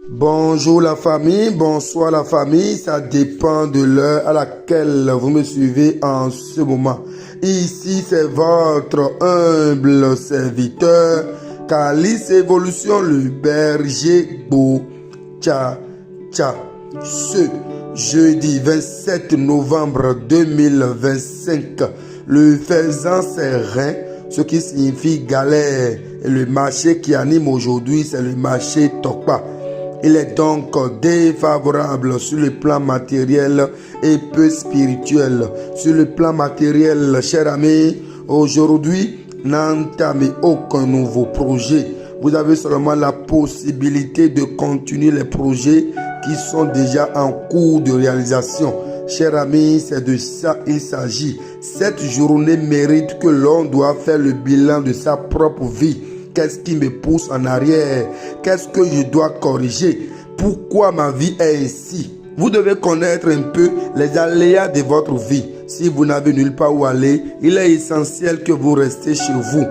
Bonjour la famille, bonsoir la famille, ça dépend de l'heure à laquelle vous me suivez en ce moment. Ici c'est votre humble serviteur, Calice Évolution, le berger Tcha. Ce jeudi 27 novembre 2025, le faisant ses reins, ce qui signifie galère. Et le marché qui anime aujourd'hui, c'est le marché Tokpa. Il est donc défavorable sur le plan matériel et peu spirituel. Sur le plan matériel, chers amis, aujourd'hui, n'entamez aucun nouveau projet. Vous avez seulement la possibilité de continuer les projets qui sont déjà en cours de réalisation. Chers amis, c'est de ça il s'agit. Cette journée mérite que l'on doit faire le bilan de sa propre vie. Qu'est-ce qui me pousse en arrière? Qu'est-ce que je dois corriger? Pourquoi ma vie est ainsi? Vous devez connaître un peu les aléas de votre vie. Si vous n'avez nulle part où aller, il est essentiel que vous restez chez vous.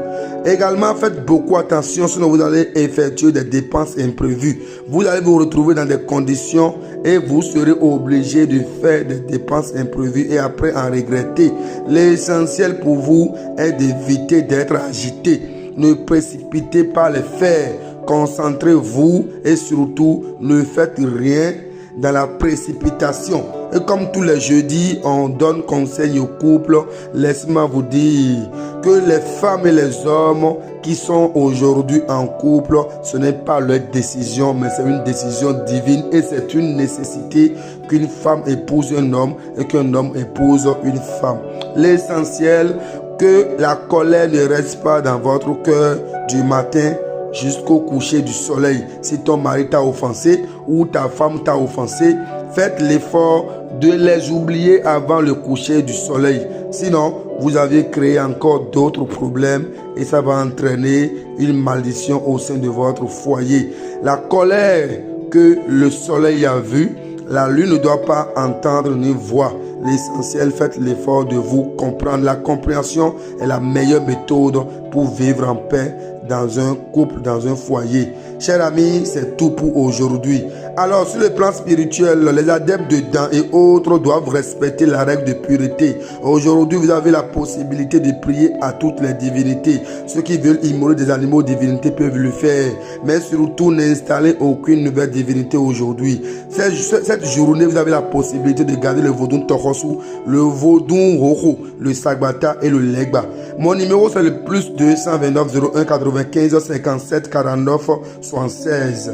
Également, faites beaucoup attention, sinon vous allez effectuer des dépenses imprévues. Vous allez vous retrouver dans des conditions et vous serez obligé de faire des dépenses imprévues et après en regretter. L'essentiel pour vous est d'éviter d'être agité. Ne précipitez pas les faits, concentrez-vous et surtout ne faites rien dans la précipitation. Et comme tous les jeudis, on donne conseil au couple. Laissez-moi vous dire que les femmes et les hommes qui sont aujourd'hui en couple, ce n'est pas leur décision, mais c'est une décision divine et c'est une nécessité qu'une femme épouse un homme et qu'un homme épouse une femme. L'essentiel, que la colère ne reste pas dans votre cœur du matin jusqu'au coucher du soleil. Si ton mari t'a offensé ou ta femme t'a offensé, faites l'effort de les oublier avant le coucher du soleil. Sinon, vous avez créé encore d'autres problèmes et ça va entraîner une malédiction au sein de votre foyer. La colère que le soleil a vue, la lune ne doit pas entendre ni voir. L'essentiel, faites l'effort de vous comprendre. La compréhension est la meilleure méthode pour vivre en paix dans un couple, dans un foyer. Chers amis, c'est tout pour aujourd'hui. Alors, sur le plan spirituel, les adeptes de dents et autres doivent respecter la règle de pureté. Aujourd'hui, vous avez la possibilité de prier à toutes les divinités. Ceux qui veulent immoler des animaux divinités peuvent le faire. Mais surtout, n'installez aucune nouvelle divinité aujourd'hui. Cette journée, vous avez la possibilité de garder le vaudou Tohosu, le vaudou Roro, le Sagbata et le Legba. Mon numéro, c'est le +229 01 95 57 49 76.